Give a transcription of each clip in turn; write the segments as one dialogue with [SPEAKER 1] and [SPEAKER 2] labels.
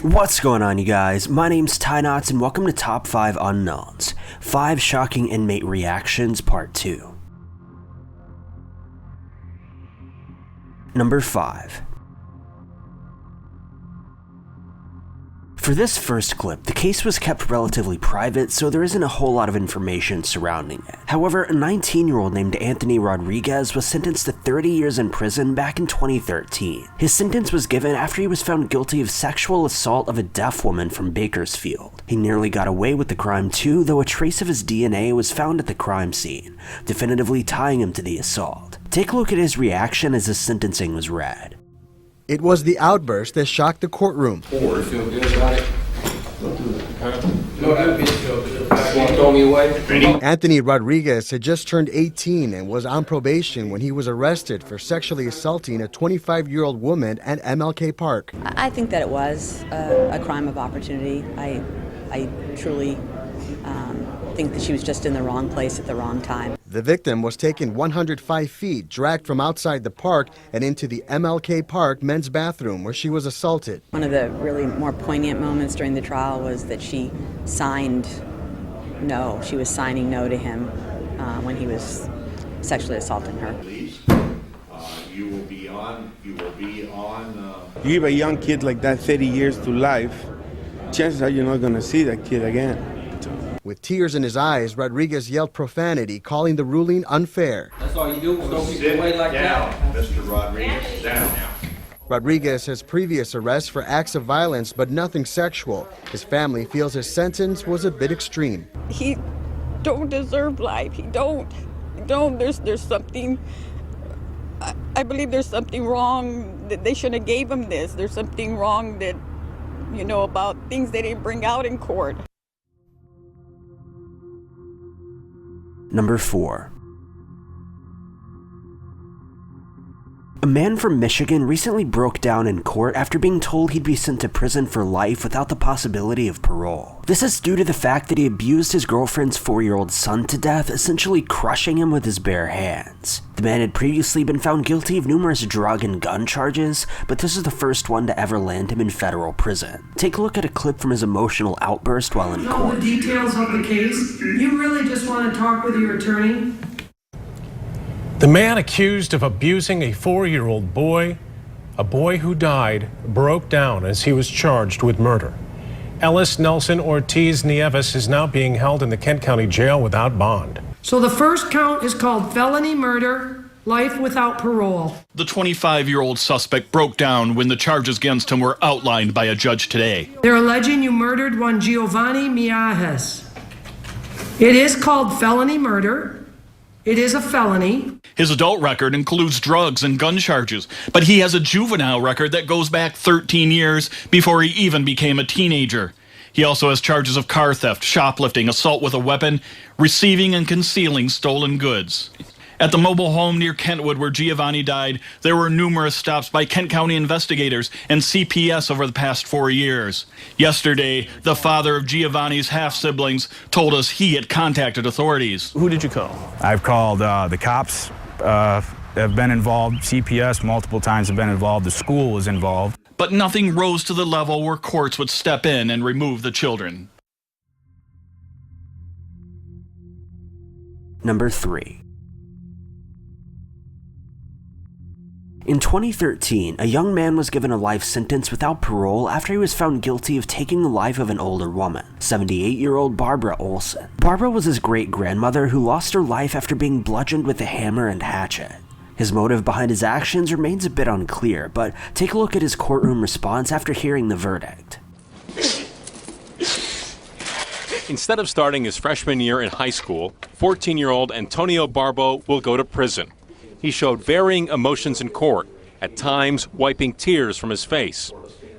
[SPEAKER 1] What's going on, you guys? My name's Ty Knots and welcome to Top 5 Unknowns. 5 Shocking Inmate Reactions Part 2. Number 5. For this first clip, the case was kept relatively private, so there isn't a whole lot of information surrounding it. However, a 19-year-old named Anthony Rodriguez was sentenced to 30 years in prison back in 2013. His sentence was given after he was found guilty of sexual assault of a deaf woman from Bakersfield. He nearly got away with the crime too, though a trace of his DNA was found at the crime scene, definitively tying him to the assault. Take a look at his reaction as his sentencing was read.
[SPEAKER 2] It was the outburst that shocked the courtroom.
[SPEAKER 3] You feel good about it? Won't throw me away?
[SPEAKER 2] Anthony Rodriguez had just turned 18 and was on probation when he was arrested for sexually assaulting a 25-year-old woman at MLK Park.
[SPEAKER 4] I think that it was a crime of opportunity. I truly think that she was just in the wrong place at the wrong time.
[SPEAKER 2] The victim was taken 105 feet, dragged from outside the park and into the MLK Park men's bathroom where she was assaulted.
[SPEAKER 4] One of the really more poignant moments during the trial was that she signed no. She was signing no to him when he was sexually assaulting her.
[SPEAKER 5] You
[SPEAKER 6] give a young kid like that 30 years to life, chances are you're not going to see that kid again.
[SPEAKER 2] With tears in his eyes, Rodriguez yelled profanity, calling the ruling unfair.
[SPEAKER 3] That's all you do? Throw people away like that?
[SPEAKER 5] Mr. Rodriguez, down now.
[SPEAKER 2] Rodriguez has previous arrests for acts of violence, but nothing sexual. His family feels his sentence was a bit extreme.
[SPEAKER 7] He don't deserve life. He don't. There's something. I believe there's something wrong that they shouldn't have gave him this. There's something wrong that, about things they didn't bring out in court.
[SPEAKER 1] Number 4. A man from Michigan recently broke down in court after being told he'd be sent to prison for life without the possibility of parole. This is due to the fact that he abused his girlfriend's 4-year-old son to death, essentially crushing him with his bare hands. The man had previously been found guilty of numerous drug and gun charges, but this is the first one to ever land him in federal prison. Take a look at a clip from his emotional outburst while in court.
[SPEAKER 8] Know the details of the case? You really just want to talk with your attorney?
[SPEAKER 9] The man accused of abusing a 4-year-old boy, a boy who died, broke down as he was charged with murder. Ellis Nelson Ortiz Nieves is now being held in the Kent County Jail without bond.
[SPEAKER 8] So the first count is called felony murder, life without parole.
[SPEAKER 10] The 25-year-old suspect broke down when the charges against him were outlined by a judge today.
[SPEAKER 8] They're alleging you murdered one Giovanni Miajes. It is called felony murder. It is a felony.
[SPEAKER 10] His adult record includes drugs and gun charges, but he has a juvenile record that goes back 13 years before he even became a teenager. He also has charges of car theft, shoplifting, assault with a weapon, receiving and concealing stolen goods. At the mobile home near Kentwood where Giovanni died, there were numerous stops by Kent County investigators and CPS over the past 4 years. Yesterday, the father of Giovanni's half-siblings told us he had contacted authorities.
[SPEAKER 9] Who did you call?
[SPEAKER 11] I've called the cops, have been involved, CPS multiple times have been involved, the school was involved.
[SPEAKER 10] But nothing rose to the level where courts would step in and remove the children.
[SPEAKER 1] Number 3. In 2013, a young man was given a life sentence without parole after he was found guilty of taking the life of an older woman, 78-year-old Barbara Olson. Barbara was his great-grandmother who lost her life after being bludgeoned with a hammer and hatchet. His motive behind his actions remains a bit unclear, but take a look at his courtroom response after hearing the verdict.
[SPEAKER 12] Instead of starting his freshman year in high school, 14-year-old Antonio Barbeau will go to prison. He showed varying emotions in court, at times wiping tears from his face.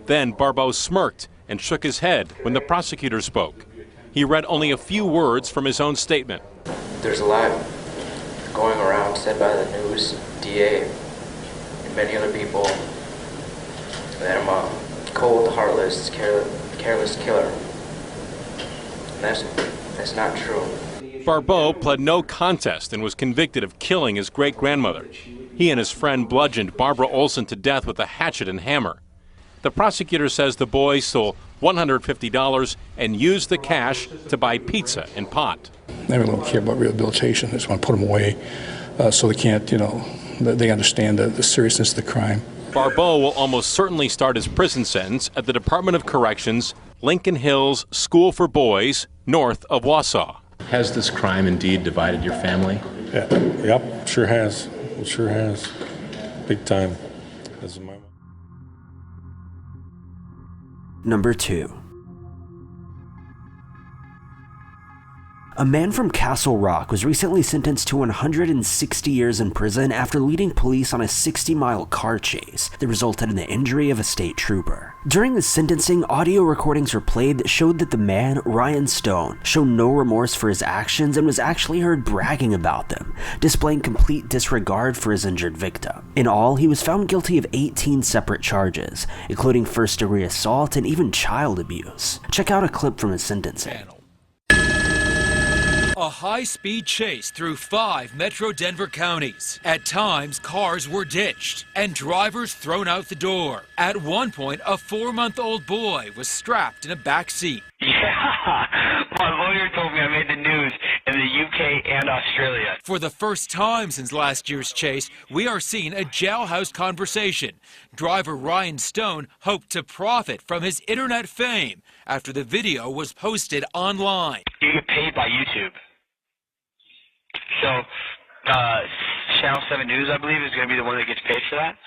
[SPEAKER 12] Then Barbeau smirked and shook his head when the prosecutor spoke. He read only a few words from his own statement.
[SPEAKER 13] There's a lot going around said by the news, DA, and many other people that I'm a cold, heartless, careless killer. And that's not true.
[SPEAKER 12] Barbeau pled no contest and was convicted of killing his great-grandmother. He and his friend bludgeoned Barbara Olson to death with a hatchet and hammer. The prosecutor says the boy stole $150 and used the cash to buy pizza and pot.
[SPEAKER 14] They really don't care about rehabilitation. They just want to put them away so they can't, they understand the seriousness of the crime.
[SPEAKER 12] Barbeau will almost certainly start his prison sentence at the Department of Corrections, Lincoln Hills School for Boys, north of Wausau.
[SPEAKER 15] Has this crime indeed divided your family?
[SPEAKER 14] Yeah, yep, sure has. It sure has. Big time. This is my...
[SPEAKER 1] Number 2. A man from Castle Rock was recently sentenced to 160 years in prison after leading police on a 60-mile car chase that resulted in the injury of a state trooper. During the sentencing, audio recordings were played that showed that the man, Ryan Stone, showed no remorse for his actions and was actually heard bragging about them, displaying complete disregard for his injured victim. In all, he was found guilty of 18 separate charges, including first-degree assault and even child abuse. Check out a clip from his sentencing.
[SPEAKER 16] A high-speed chase through 5 metro Denver counties. At times, cars were ditched and drivers thrown out the door. At one point, a 4-month-old boy was strapped in a back seat.
[SPEAKER 17] Yeah, my lawyer told me I made the news in the UK and Australia.
[SPEAKER 16] For the first time since last year's chase, we are seeing a jailhouse conversation. Driver Ryan Stone hoped to profit from his internet fame after the video was posted online.
[SPEAKER 17] You get paid by YouTube. So, Channel 7 News, I believe, is going to be the one that gets paid for that.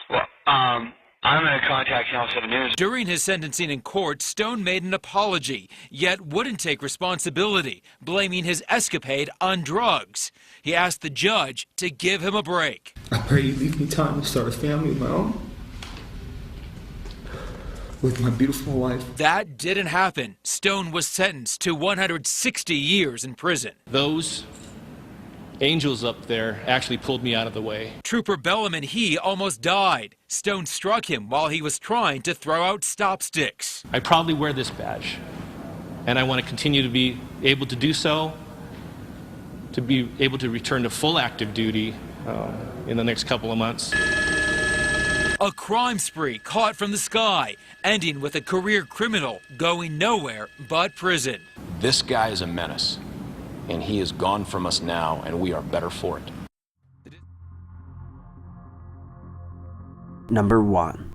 [SPEAKER 17] Well, I'm going to contact Channel 7 News.
[SPEAKER 16] During his sentencing in court, Stone made an apology, yet wouldn't take responsibility, blaming his escapade on drugs. He asked the judge to give him a break.
[SPEAKER 18] I pray you leave me time to start a family of my own with my beautiful wife.
[SPEAKER 16] That didn't happen. Stone was sentenced to 160 years in prison.
[SPEAKER 19] Those angels up there actually pulled me out of the way.
[SPEAKER 16] Trooper Bellum and he almost died. Stone struck him while he was trying to throw out stop sticks.
[SPEAKER 19] I proudly wear this badge, and I want to continue to be able to do so, to be able to return to full active duty in the next couple of months.
[SPEAKER 16] A crime spree caught from the sky, ending with a career criminal going nowhere but prison.
[SPEAKER 15] This guy is a menace, and he is gone from us now, and we are better for it.
[SPEAKER 1] Number 1.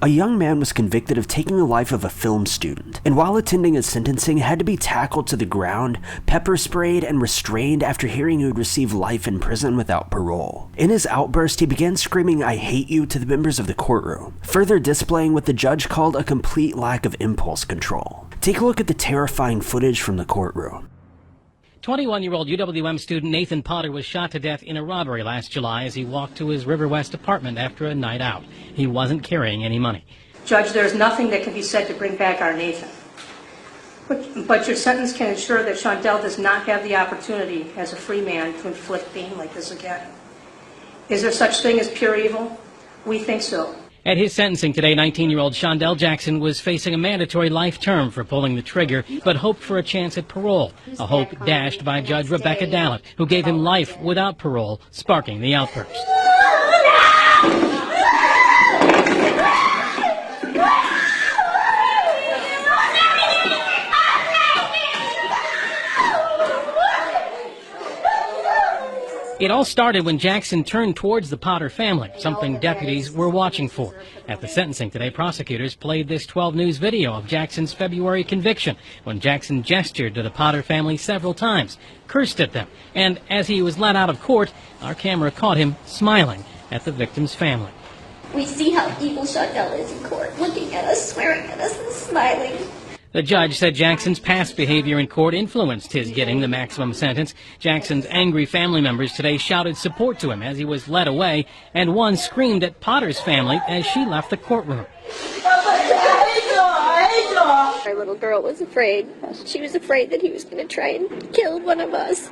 [SPEAKER 1] A young man was convicted of taking the life of a film student, and while attending his sentencing had to be tackled to the ground, pepper sprayed, and restrained after hearing he would receive life in prison without parole. In his outburst, he began screaming "I hate you" to the members of the courtroom, further displaying what the judge called a complete lack of impulse control. Take a look at the terrifying footage from the courtroom.
[SPEAKER 20] 21-year-old UWM student Nathan Potter was shot to death in a robbery last July as he walked to his River West apartment after a night out. He wasn't carrying any money.
[SPEAKER 21] Judge, there's nothing that can be said to bring back our Nathan. But your sentence can ensure that Shondell does not have the opportunity as a free man to inflict pain like this again. Is there such thing as pure evil? We think so.
[SPEAKER 20] At his sentencing today, 19-year-old Shondell Jackson was facing a mandatory life term for pulling the trigger, but hoped for a chance at parole, a hope dashed by Judge Rebecca Dallett, who gave him life without parole, sparking the outburst. It all started when Jackson turned towards the Potter family, something deputies were watching for. At the sentencing today, prosecutors played this 12 News video of Jackson's February conviction, when Jackson gestured to the Potter family several times, cursed at them, and as he was let out of court, our camera caught him smiling at the victim's family.
[SPEAKER 22] We see how evil Shondell is in court, looking at us, swearing at us, and smiling.
[SPEAKER 20] The judge said Jackson's past behavior in court influenced his getting the maximum sentence. Jackson's angry family members today shouted support to him as he was led away, and one screamed at Potter's family as she left the courtroom.
[SPEAKER 22] Our little girl was afraid. She was afraid that he was going to try and kill one of us.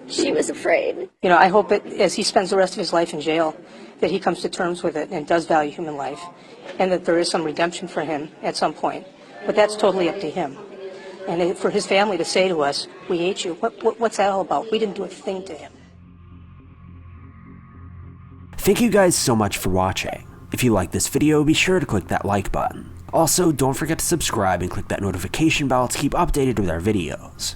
[SPEAKER 22] She was afraid.
[SPEAKER 21] You know, I hope that as he spends the rest of his life in jail, that he comes to terms with it and does value human life, and that there is some redemption for him at some point. But that's totally up to him. And for his family to say to us, "We hate you," what's that all about? We didn't do a thing to him.
[SPEAKER 1] Thank you guys so much for watching. If you like this video, be sure to click that like button. Also, don't forget to subscribe and click that notification bell to keep updated with our videos.